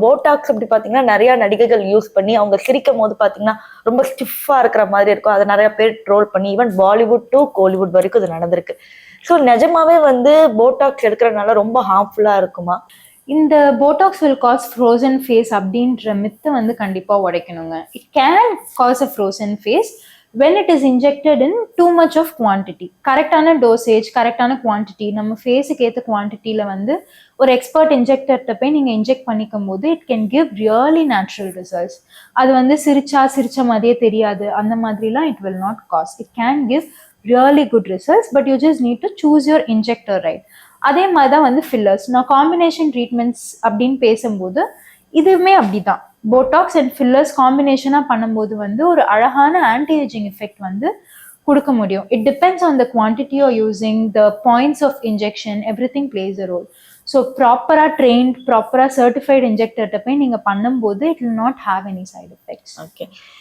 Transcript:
Botox அப்படி பாத்தீங்கன்னா நிறைய நடிகைகள் யூஸ் பண்ணி அவங்க சிரிக்கும் போது பாத்தீங்கன்னா ரொம்ப ஸ்டிஃபா இருக்கிற மாதிரி இருக்கும். அதை நிறைய பேர் ட்ரோல் பண்ணி ஈவன் பாலிவுட் டு கோலிவுட் வரைக்கும் இது நடந்திருக்கு. ஸோ நிஜமாவே வந்து போட்டாக்ஸ் எடுக்கிறதுனால ரொம்ப ஹார்ம்ஃபுல்லா இருக்குமா? இந்த Botox will cause frozen face அப்படின்ற மித்தை வந்து கண்டிப்பாக உடைக்கணுங்க. It can cause a frozen face when it is injected in too much of quantity. கரெக்டான டோசேஜ், கரெக்டான குவான்டிட்டி, நம்ம ஃபேஸுக்கு ஏற்ற குவான்டிட்டியில் வந்து ஒரு எக்ஸ்பர்ட் இன்ஜெக்டர்கிட்ட போய் நீங்கள் இன்ஜெக்ட் பண்ணிக்கும் போது it can give really natural results. அது வந்து சிரிச்ச மாதிரியே தெரியாது, அந்த மாதிரிலாம் it will not cause. It can give really good results, but you just need to choose your injector right. அதே மாதிரி தான் வந்து ஃபில்லர்ஸ். நான் காம்பினேஷன் ட்ரீட்மெண்ட்ஸ் அப்படின்னு பேசும்போது இதுவுமே அப்படிதான். போட்டாக்ஸ் அண்ட் ஃபில்லர்ஸ் காம்பினேஷனாக பண்ணும்போது வந்து ஒரு அழகான ஆன்டி ஏஜிங் எஃபெக்ட் வந்து கொடுக்க முடியும். It depends on the quantity are using, the points of injection, every thing plays a role. So ப்ராப்பராக ட்ரெயின்ட், ப்ராப்பராக சர்டிஃபைடு இன்ஜெக்டர்கிட்ட போய் நீங்கள் பண்ணும்போது it will not have any side effects. Okay.